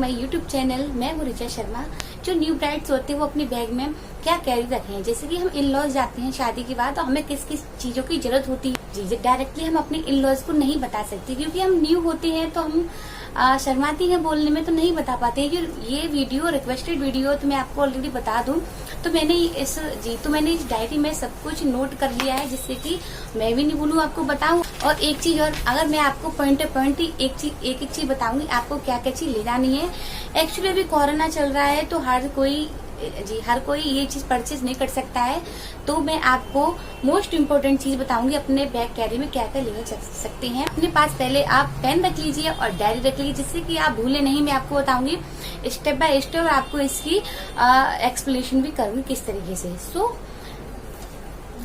My YouTube channel. मैं हूँ ऋचा शर्मा। जो न्यू ब्राइड्स होते हैं वो अपने बैग में क्या कैरी रखें, जैसे कि हम इन लॉज जाते हैं शादी के बाद, तो हमें किस किस चीजों की जरूरत होती है। जी डायरेक्टली हम अपने इन लॉज को नहीं बता सकते क्योंकि हम न्यू होते हैं, तो हम शर्माती हैं बोलने में, तो नहीं बता पाते हैं। ये वीडियो रिक्वेस्टेड वीडियो तो मैं आपको ऑलरेडी बता दूं, तो मैंने इस डायरी में सब कुछ नोट कर लिया है, जिससे कि मैं भी नहीं भूलूं, आपको बताऊं। और एक चीज और, अगर मैं आपको पॉइंट पॉइंट एक चीज बताऊंगी आपको क्या क्या चीज ले जानी है। एक्चुअली अभी कोरोना चल रहा है, तो हर कोई ये चीज परचेज नहीं कर सकता है, तो मैं आपको मोस्ट इम्पोर्टेंट चीज बताऊंगी अपने बैग कैरी में क्या क्या लेकर चल सकते हैं। अपने पास पहले आप पेन रख लीजिए और डायरी रख लीजिए, जिससे कि आप भूले नहीं। मैं आपको बताऊंगी स्टेप बाय स्टेप और आपको इसकी एक्सप्लेनेशन भी करूंगी किस तरीके से।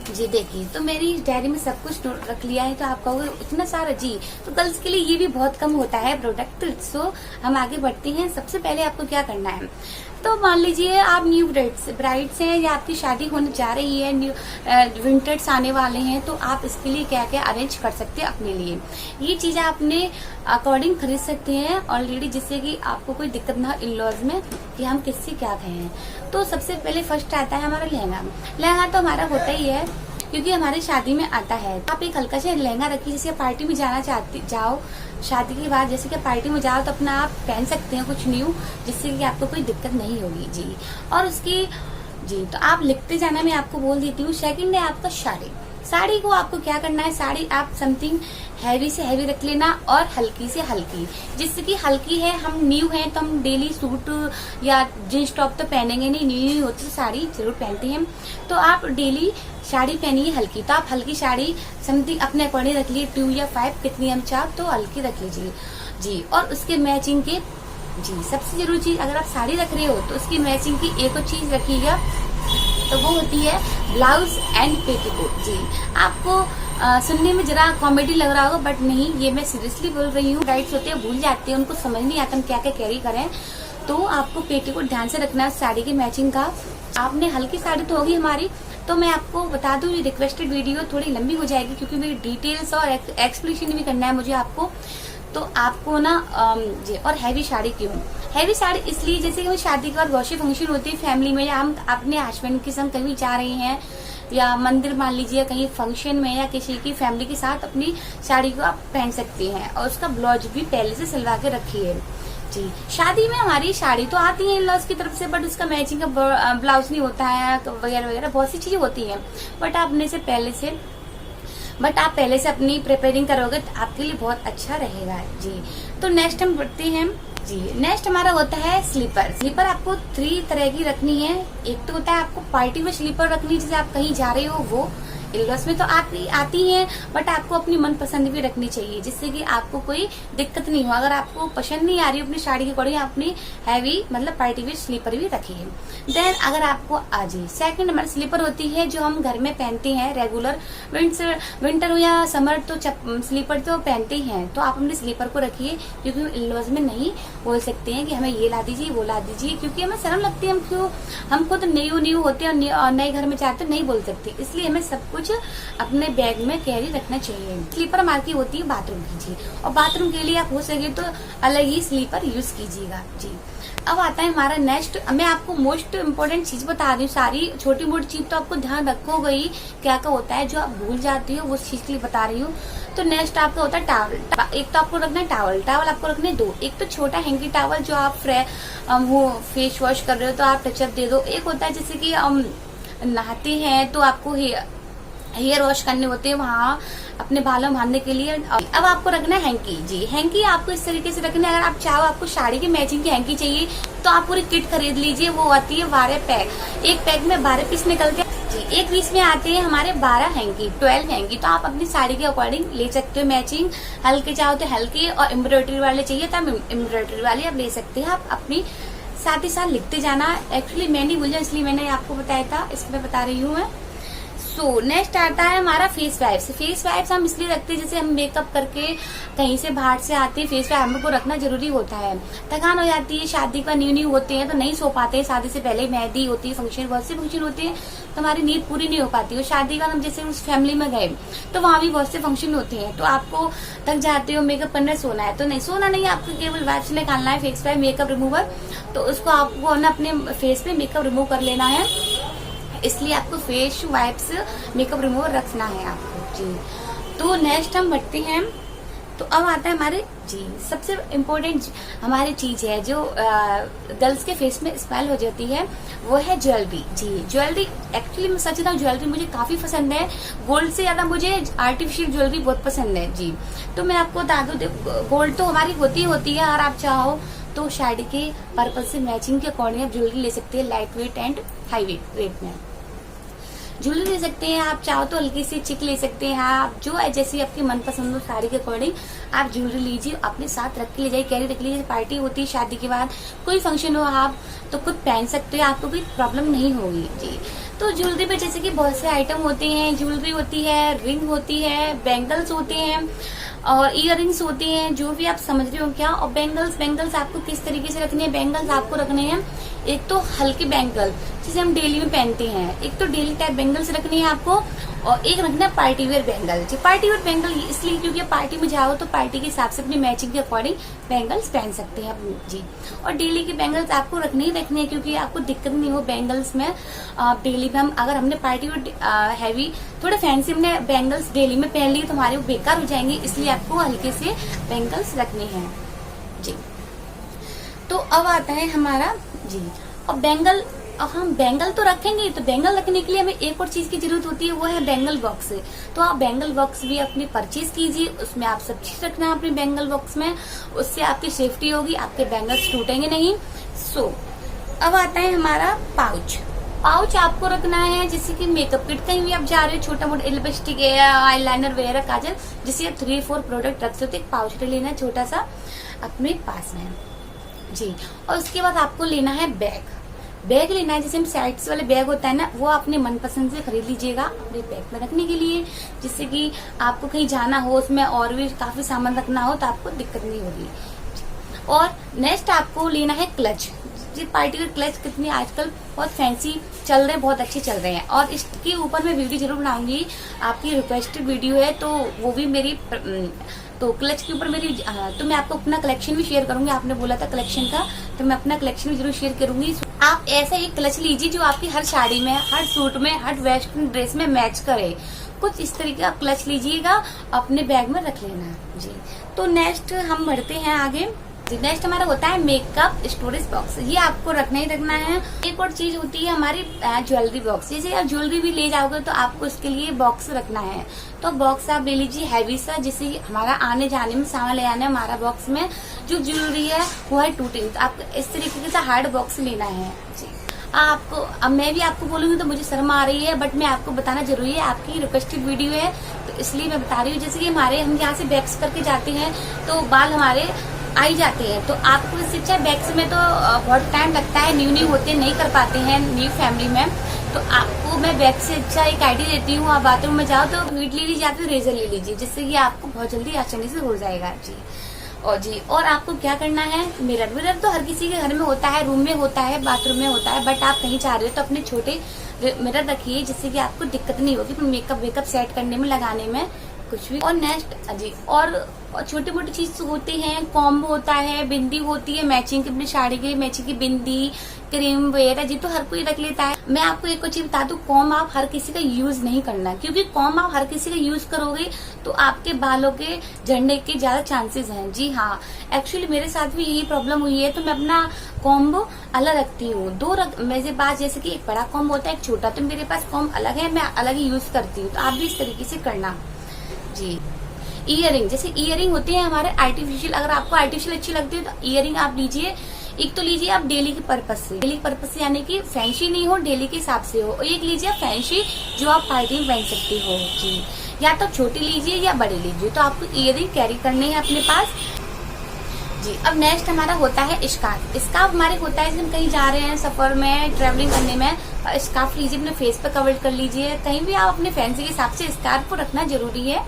जी देखिए, तो मेरी डायरी में सब कुछ रख लिया है, तो आप कहोगे इतना सारा। जी तो गर्ल्स के लिए ये भी बहुत कम होता है प्रोडक्ट। सो हम आगे बढ़ते हैं। सबसे पहले आपको क्या करना है, तो मान लीजिए आप न्यू ब्राइड्स हैं या आपकी शादी होने जा रही है, न्यू विंटर्स आने वाले हैं, तो आप इसके लिए क्या क्या अरेंज कर सकते हैं अपने लिए। ये चीजें अपने अकॉर्डिंग खरीद सकते हैं ऑलरेडी, जिससे कि आपको कोई दिक्कत ना हो इन लॉज में कि हम किससे क्या कहें। तो सबसे पहले फर्स्ट आता है हमारा लहंगा। लहंगा तो हमारा होता ही है क्योंकि हमारी शादी में आता है। आप एक हल्का सा लहंगा रखिए, जैसे पार्टी में जाओ शादी के बाद, जैसे कि पार्टी में जाओ तो अपना आप पहन सकते हैं कुछ न्यू, जिससे कि आपको कोई दिक्कत नहीं होगी। जी और उसकी तो आप लिखते जाना, मैं आपको बोल देती हूँ। सेकंड है आपका साड़ी को आपको क्या करना है, साड़ी आप समथिंग हैवी से हैवी रख लेना और हल्की से हल्की, जिससे कि हल्की है, हम न्यू हैं तो हम डेली सूट या जींस टॉप तो पहनेंगे नहीं, न्यू होती तो साड़ी जरूर पहनते हैं, तो आप डेली साड़ी पहनिए हल्की। तो आप हल्की साड़ी समथिंग अपने अकॉर्डिंग रख लीजिए, 2 या 5 कितनी हम चाह तो हल्की रख लीजिए। जी और उसके मैचिंग के सबसे जरूरी चीज, अगर आप साड़ी रख रहे हो तो उसकी मैचिंग की एक और चीज रखिएगा, तो वो होती है ब्लाउज एंड पेटीकोट। जी आपको सुनने में जरा कॉमेडी लग रहा होगा, बट नहीं, ये मैं सीरियसली बोल रही हूँ। ब्राइड्स होते हैं भूल जाते हैं, उनको समझ नहीं आता हम क्या क्या कैरी करें, तो आपको पेटीकोट ध्यान से रखना है साड़ी की मैचिंग का। आपने हल्की साड़ी तो होगी हमारी, तो मैं आपको बता दूं ये रिक्वेस्टेड वीडियो थोड़ी लंबी हो जाएगी क्योंकि मेरी डिटेल्स और एक्सप्लेनेशन भी करना है मुझे आपको। तो आपको ना और हैवी साड़ी क्यों, हैवी साड़ी इसलिए जैसे कि शादी के बाद बहुत सी फंक्शन होती है फैमिली में, या हम अपने हस्बैंड के संग कहीं जा रहे हैं या मंदिर मान लीजिए कहीं फंक्शन में, या किसी की फैमिली के साथ अपनी साड़ी को आप पहन सकते हैं। और उसका ब्लाउज भी पहले से सिलवा के रखिए। जी शादी में हमारी साड़ी तो आती है इन लॉज की तरफ से, बट उसका मैचिंग का ब्लाउज नहीं होता है वगैरह वगैरह, बहुत सी चीजें होती हैं। बट आप पहले से अपनी प्रिपेयरिंग करोगे तो आपके लिए बहुत अच्छा रहेगा। जी तो नेक्स्ट हम बढ़ते हैं। जी नेक्स्ट हमारा होता है स्लीपर आपको 3 तरह की रखनी है। एक तो होता है आपको पार्टी में स्लीपर रखनी, जैसे आप कहीं जा रहे हो, वो इलॉस में तो आती हैं, बट आपको अपनी मनपसंद भी रखनी चाहिए, जिससे कि आपको कोई दिक्कत नहीं हो। अगर आपको पसंद नहीं आ रही अपनी साड़ी के अकॉर्डिंग, अपनी हैवी मतलब पार्टी वेयर स्लीपर भी रखिए। देन अगर आपको सेकंड हमारी स्लीपर होती है जो हम घर में पहनते हैं रेगुलर, विंटर हो या समर, तो स्लीपर तो पहनते ही हैं, तो आप अपने स्लीपर को रखिए, क्योंकि इलॉज में नहीं बोल सकते हैं कि हमें ये ला दीजिए वो ला दीजिए, क्योंकि हमें शर्म लगती है। हम खुद न्यू होते हैं और नए घर में जाते नहीं बोल सकते, इसलिए हमें सब कुछ अपने बैग में कैरी रखना चाहिए। स्लीपर हमारी होती है बाथरूम की। जी और बाथरूम के लिए आप हो सके तो अलग ही स्लीपर यूज कीजिएगा। जी अब आता है हमारा नेक्स्ट। मैं आपको मोस्ट इम्पोर्टेंट चीज बता रही हूँ, सारी छोटी मोटी चीज तो आपको ध्यान रखोगे ही, क्या क्या होता है जो आप भूल जाती हो वो चीज के लिए बता रही हूँ। तो नेक्स्ट आपका होता है टॉवल। एक तो आपको रखना है टावल आपको रखने 2। एक तो छोटा हैंकी टॉवल जो आप वो फेस वॉश कर रहे हो तो आप टचअप दे दो। एक होता है जैसे कि नहाते हैं तो आपको हेयर वॉश करने होते हैं, वहाँ अपने बालों बांधने के लिए। अब आपको रखना है हैंकी। जी हैंकी आपको इस तरीके से रखना है, अगर आप चाहो आपको साड़ी की मैचिंग की हैंकी चाहिए तो आप पूरी किट खरीद लीजिए। वो आती है 12 पैक, एक पैक में 12 पीस निकलते हैं। जी एक पीस में आते हैं हमारे 12 हैंकी, 12 हैंकी। तो आप अपनी साड़ी के अकॉर्डिंग ले सकते हो मैचिंग। हल्के चाहो तो हल्के, और एम्ब्रॉयडरी वाले चाहिए तो एम्ब्रॉयडरी वाले आप ले सकते हैं। आप अपनी साथ ही साथ लिखते जाना। एक्चुअली मैं नहीं भूल जाऊँ इसलिए मैंने आपको बताया था, इसमें बता रही हूँ मैं। सो नेक्स्ट आता है हमारा फेस वाइप्स। फेस वाइप्स हम इसलिए रखते हैं, जैसे हम मेकअप करके कहीं से बाहर से आते हैं, फेस वाइप हमको रखना जरूरी होता है। थकान हो जाती है, शादी का न्यू होते हैं तो नहीं सो पाते हैं, शादी से पहले मेहंदी होती है, फंक्शन, बहुत से फंक्शन होते हैं तो हमारी नींद पूरी नहीं हो पाती है। शादी का हम जैसे उस फैमिली में गए तो वहां भी बहुत से फंक्शन होते हैं, तो आपको थक जाते हो, मेकअप करने सोना है, तो नहीं सोना नहीं है, आपको केवल वाइप्स निकालना है, फेस वाइप मेकअप रिमूवर, तो उसको आपको ना अपने फेस पे मेकअप रिमूव कर लेना है, इसलिए आपको फेस वाइप्स मेकअप रिमूवर रखना है आपको जी। तो नेक्स्ट हम बढ़ते हैं, तो अब आता है हमारे जी सबसे इम्पोर्टेंट हमारी चीज है जो गर्ल्स के फेस में स्मेल हो जाती है, वो है ज्वेलरी जी। ज्वेलरी एक्चुअली मैं सच बताऊं, ज्वेलरी मुझे काफी पसंद है, गोल्ड से ज्यादा मुझे आर्टिफिशियल ज्वेलरी बहुत पसंद है जी। तो मैं आपको बता दूं, गोल्ड तो हमारी होती है, और आप चाहो तो शादी के पर्पज से मैचिंग के अकॉर्डिंग आप ज्वेलरी ले सकते हैं, light weight and high wait में ज्वेलरी ले सकते हैं। आप चाहो तो हल्की सी चिक ले सकते हैं, आप जो है जैसी आपकी मनपसंद हो साड़ी के अकॉर्डिंग आप ज्वेलरी लीजिए, अपने साथ रख के ले जाइए, कैरी रख लीजिए। पार्टी होती है शादी के बाद, कोई फंक्शन हो, आप तो खुद पहन सकते हैं, आपको कोई प्रॉब्लम नहीं होगी जी। तो ज्वेलरी में जैसे कि बहुत से आइटम होते हैं, ज्वेलरी होती है, रिंग होती है, बैंगल्स होते हैं और इयररिंग्स होते हैं, जो भी आप समझ रहे हो क्या। और बैंगल्स आपको किस तरीके से रखने हैं, बैंगल्स आपको रखने हैं एक तो हल्के बैंगल जिसे हम डेली में पहनते हैं, एक तो डेली टाइप बैंगल्स रखनी है आपको, और एक रखना है पार्टी वेयर बैंगल जी। पार्टी वेयर बैंगल इसलिए क्योंकि पार्टी में जाओ तो पार्टी के हिसाब से अपनी मैचिंग के अकॉर्डिंग बैंगल्स पहन सकते हैं आप जी। और डेली के बैंगल्स आपको रखने ही रखने हैं, क्योंकि आपको दिक्कत नहीं हो बैंगल्स में। डेली में अगर हमने पार्टी वेयर हैवी थोड़े फैंसी हमने बैंगल्स डेली में पहन लिए तो हमारे वो बेकार हो जाएंगे, इसलिए आपको हल्के से बैंगल्स रखने हैं जी। तो अब आता है हमारा जी, अब हम बैंगल तो रखेंगे, तो बैंगल रखने के लिए हमें एक और चीज की जरूरत होती है, वो है बैंगल बॉक्स। तो आप बैंगल बॉक्स भी अपनी परचेज कीजिए, उसमें आप सब चीज रखना है अपने बैंगल बॉक्स में, उससे आपकी सेफ्टी होगी, आपके बैंगल्स टूटेंगे नहीं। सो अब आता है हमारा पाउच आपको रखना है, जैसे कि मेकअप किट कहीं भी आप जा रहे हो, छोटा मोटा लिपस्टिक है, आईलाइनर वगैरह, काजल, जिससे आप 3-4 प्रोडक्ट रख सकते हो, एक पाउच ले लेना है छोटा सा अपने पास में जी। और उसके बाद आपको लेना है बैग लेना है, जैसे हम साइड्स वाले बैग होता है ना, वो अपने मनपसंद से खरीद लीजिएगा अपने बैग में रखने के लिए, जिससे कि आपको कहीं जाना हो, उसमें और भी काफी सामान रखना हो तो आपको दिक्कत नहीं होगी। और नेक्स्ट आपको लेना है क्लच जी। पार्टी के क्लच कितनी आजकल बहुत फैंसी चल रहे हैं, बहुत अच्छे चल रहे हैं, और इसके ऊपर मैं वीडियो जरूर बनाऊंगी, आपकी रिक्वेस्टेड वीडियो है, तो वो भी मेरी तो क्लच के ऊपर मेरी तो मैं आपको अपना कलेक्शन भी शेयर करूंगी, आपने बोला था कलेक्शन का, तो मैं अपना कलेक्शन भी जरूर शेयर करूंगी। आप ऐसा एक क्लच लीजिए जो आपकी हर साड़ी में, हर सूट में, हर वेस्टर्न ड्रेस में मैच करे, कुछ इस तरीके का क्लच लीजिएगा, अपने बैग में रख लेना जी। तो नेक्स्ट हम बढ़ते हैं आगे। नेक्स्ट हमारा होता है मेकअप स्टोरेज बॉक्स, ये आपको रखना ही रखना है। एक और चीज होती है हमारी ज्वेलरी बॉक्स, जैसे आप ज्वेलरी भी ले जाओगे तो आपको इसके लिए बॉक्स रखना है, तो बॉक्स आप ले लीजिए हैवी सा, जिससे हमारा आने जाने में सामान ले आना है। हमारा बॉक्स में जो ज्वेलरी है वो है टूटिंग, तो आपको इस तरीके से हार्ड बॉक्स लेना है जी। आपको अब मैं भी आपको बोलूंगी तो मुझे शर्म आ रही है, बट मैं आपको बताना जरूरी है, आपकी रिक्वेस्टेड वीडियो है तो इसलिए मैं बता रही हूँ। जैसे कि हम यहाँ से बैग्स करके जाते हैं तो बाल हमारे आई जाते हैं, तो आपको इससे अच्छा बैग्स में तो बहुत टाइम लगता है, न्यू होते नहीं कर पाते हैं न्यू फैमिली में, तो आपको मैं बैग से अच्छा एक आइडिया देती हूँ। आप बाथरूम में जाओ तो वीट ले लीजिए या फिर रेजर ले लीजिए, जिससे कि आपको बहुत जल्दी आसानी से हो जाएगा जी। और आपको क्या करना है, मिरर तो हर किसी के घर में होता है, रूम में होता है, बाथरूम में होता है, बट आप कहीं जा रहे हो तो अपने छोटे मिरर रखिए, जिससे कि आपको दिक्कत नहीं होगी मेकअप सेट करने में, लगाने में कुछ भी। और नेक्स्ट जी, और छोटी मोटी चीज होती हैं, कॉम्ब होता है, बिंदी होती है, मैचिंग की अपनी साड़ी के मैचिंग की बिंदी, क्रीम वगैरह जी, तो हर कोई रख लेता है। मैं आपको एक और चीज बता दूं, कॉम्ब आप हर किसी का यूज नहीं करना, क्योंकि कॉम्ब आप हर किसी का यूज करोगे तो आपके बालों के झड़ने के ज्यादा चांसेस हैं जी। हाँ, एक्चुअली मेरे साथ भी यही प्रॉब्लम हुई है, तो मैं अपना कॉम्ब अलग रखती हूँ, मेरे पास जैसे कि एक बड़ा कॉम्ब होता है, एक छोटा, तो मेरे पास कॉम्ब अलग है, मैं अलग ही यूज करती हूँ, तो आप भी इस तरीके से करना जी। ईयरिंग, जैसे ईयरिंग होते हैं हमारे आर्टिफिशियल, अगर आपको आर्टिफिशियल अच्छी लगती है तो ईयरिंग आप लीजिए, एक तो लीजिए आप डेली के पर्पज से, यानी कि फैंसी नहीं हो, डेली के हिसाब से हो, और एक लीजिए आप फैंसी जो आप पार्टी में पहन सकते हो जी, या तो छोटी लीजिए या बड़ी लीजिए, तो आपको ईयरिंग कैरी करनी है अपने पास जी। अब नेक्स्ट हमारा होता है स्कार्फ हमारे होता है, जब हम कहीं जा रहे हैं सफर में, ट्रेवलिंग करने में, स्कार्फ लीजिए, अपने फेस पे कवर कर लीजिए। कहीं भी आप अपने फैंसी के हिसाब से स्कार्फ को रखना जरूरी है।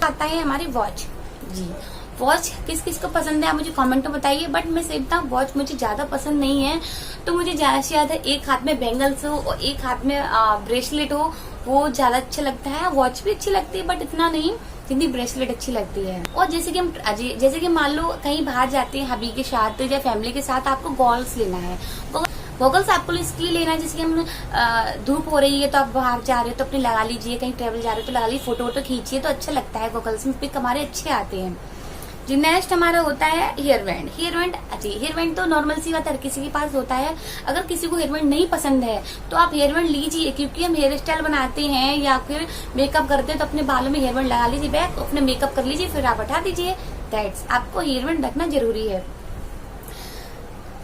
आता है हमारी वॉच। जी, वॉच किस किस को पसंद है आप मुझे कमेंट में बताइए, बट मैं सही बताऊं वॉच मुझे ज्यादा पसंद नहीं है। तो मुझे ज्यादा से ज्यादा एक हाथ में बैंगल्स हो और एक हाथ में ब्रेसलेट हो, वो ज्यादा अच्छा लगता है। वॉच भी अच्छी लगती है बट इतना नहीं जितनी ब्रेसलेट अच्छी लगती है। और जैसे कि मान लो कहीं बाहर जाते हैं हबी के साथ या फैमिली के साथ, आपको गॉगल्स लेना है। गॉगल्स आपको इसलिए लेना है जैसे कि हम धूप हो रही है तो आप बाहर जा रहे हो तो अपने लगा लीजिए, कहीं ट्रेवल जा रहे हो तो लगा लीजिए, फोटो वोटो खींचिए तो अच्छा लगता है। गॉगल्स में पिक हमारे अच्छे आते हैं। जी, नेक्स्ट हमारा होता है हेयर बैंड। हेयर बैंड तो नॉर्मल सी बात हर किसी के पास होता है। अगर किसी को हेयर बैंड नहीं पसंद है तो आप हेयर बैंड लीजिए, क्योंकि हम हेयर स्टाइल बनाते हैं या फिर मेकअप करते हैं तो अपने बालों में हेयर बैंड लगा लीजिए, बैक अपने मेकअप कर लीजिए, फिर आप हटा दीजिए। दैट्स, आपको हेयर बैंड रखना जरूरी है।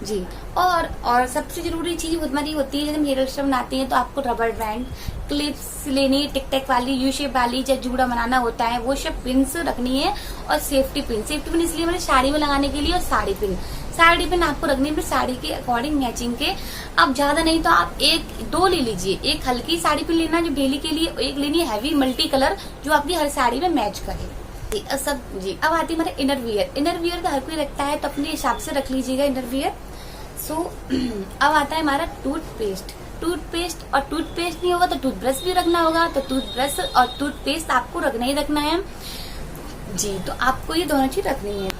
जी, और सबसे जरूरी चीज हमारी होती है जब हम हेयर स्टाइल बनाते हैं तो आपको रबर बैंड, क्लिप्स लेनी, टिक टैक वाली, यू शेप वाली, जब जूड़ा बनाना होता है वो सब पिन्स रखनी है। और सेफ्टी पिन इसलिए मैंने साड़ी में लगाने के लिए, और साड़ी पिन आपको रखनी है साड़ी के अकॉर्डिंग मैचिंग के। अब ज्यादा नहीं तो आप दो ले लीजिए। एक हल्की साड़ी पिन लेना जो डेली के लिए, एक लेनी है हैवी मल्टी कलर जो आपकी हर साड़ी में मैच करे। जी, अब आती है हमारे इनर वियर तो हर कोई रखता है तो अपने हिसाब से रख लीजिएगा इनर वियर। अब आता है हमारा टूथपेस्ट और टूथपेस्ट नहीं होगा तो टूथब्रश भी रखना होगा। तो टूथब्रश और टूथपेस्ट आपको रखना ही रखना है। जी, तो आपको ये दोनों चीज रखनी है।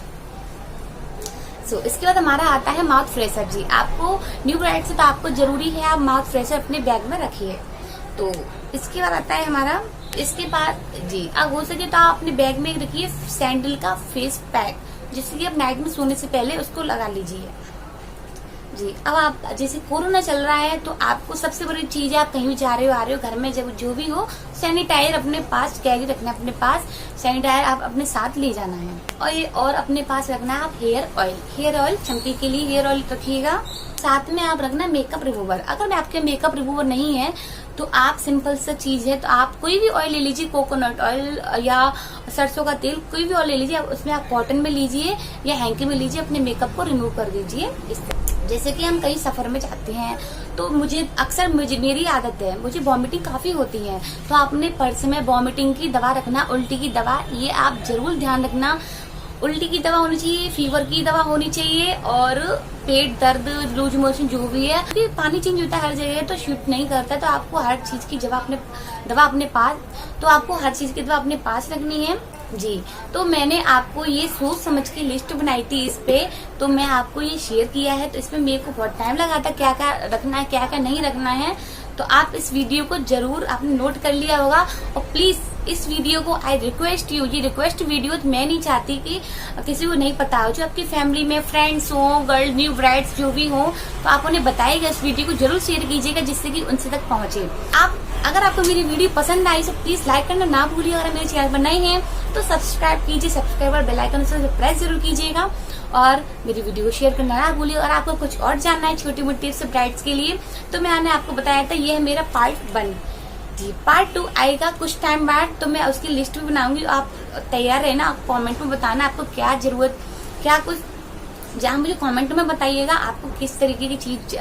इसके बाद हमारा आता है माउथ फ्रेशर। जी, आपको न्यू ब्राइड से तो आपको जरूरी है आप माउथ फ्रेशर अपने बैग में रखिए। तो इसके बाद आता है हमारा, इसके बाद जी अब हो सके तो आप अपने बैग में रखिए सैंडल का फेस पैक, जिससे कि आप नाइट में सोने से पहले उसको लगा लीजिए। जी, अब आप जैसे कोरोना चल रहा है तो आपको सबसे बड़ी चीज है, आप कहीं भी जा रहे हो आ रहे हो घर में जब जो भी हो, सैनिटाइजर अपने पास कैरी रखना है। अपने पास सैनिटाइजर आप अपने साथ ले जाना है। और अपने पास रखना है आप हेयर ऑयल चमकी के लिए हेयर ऑयल रखिएगा। साथ में आप रखना मेकअप रिमूवर। अगर मैं आपके मेकअप रिमूवर नहीं है तो आप सिंपल सा चीज है तो आप कोई भी ऑयल ले लीजिए, कोकोनट ऑयल या सरसों का तेल, कोई भी ऑयल ले लीजिए। उसमें आप कॉटन में लीजिए या हैंकी में लीजिए, अपने मेकअप को रिमूव कर दीजिए। जैसे कि हम कहीं सफर में जाते हैं तो मेरी आदत है, मुझे वॉमिटिंग काफी होती है, तो आपने पर्स में वॉमिटिंग की दवा रखना, उल्टी की दवा, ये आप जरूर ध्यान रखना। उल्टी की दवा होनी चाहिए, फीवर की दवा होनी चाहिए, और पेट दर्द, लूज मोशन जो भी है, पानी चेंज होता है हर जगह तो शूट नहीं करता। तो आपको हर चीज की दवा अपने पास रखनी है। जी, तो मैंने आपको ये सोच समझ के लिस्ट बनाई थी इस पे, तो मैं आपको ये शेयर किया है। तो इसमें मेरे को बहुत टाइम लगा था क्या क्या रखना है क्या क्या नहीं रखना है। तो आप इस वीडियो को जरूर आपने नोट कर लिया होगा। और प्लीज इस वीडियो को आई रिक्वेस्ट यू, ये रिक्वेस्ट वीडियो मैं नहीं चाहती कि किसी को नहीं पता हो। जो आपकी फैमिली में फ्रेंड्स हो, गर्ल न्यू ब्राइड्स जो भी हो, तो आप उन्हें बताइएगा, इस वीडियो को जरूर शेयर कीजिएगा जिससे कि उनसे तक पहुंचे। अगर आपको मेरी वीडियो पसंद आई तो प्लीज लाइक करना ना भूलिए। अगर मेरे चैनल पर नए हैं तो सब्सक्राइब कीजिए, सब्सक्राइब और बेल आइकन से प्रेस जरूर कीजिएगा, और मेरी वीडियो को शेयर करना ना भूलिए। और आपको कुछ और जानना है छोटी मोटी टिप्स ब्राइड्स के लिए तो मैंने आपको बताया था, ये है मेरा पार्ट 1। जी, पार्ट 2 आएगा कुछ टाइम बाद, तो मैं उसकी लिस्ट भी बनाऊंगी। आप तैयार रहना, आप कमेंट में बताना आपको क्या जरूरत, क्या कुछ जहाँ मुझे कमेंट में बताइएगा आपको किस तरीके की चीज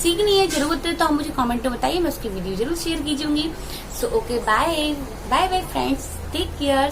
सीखनी है, जरूरत है, तो आप मुझे कमेंट में बताइए, मैं उसकी वीडियो जरूर शेयर कीजूंगी। So okay, bye bye friends, take care.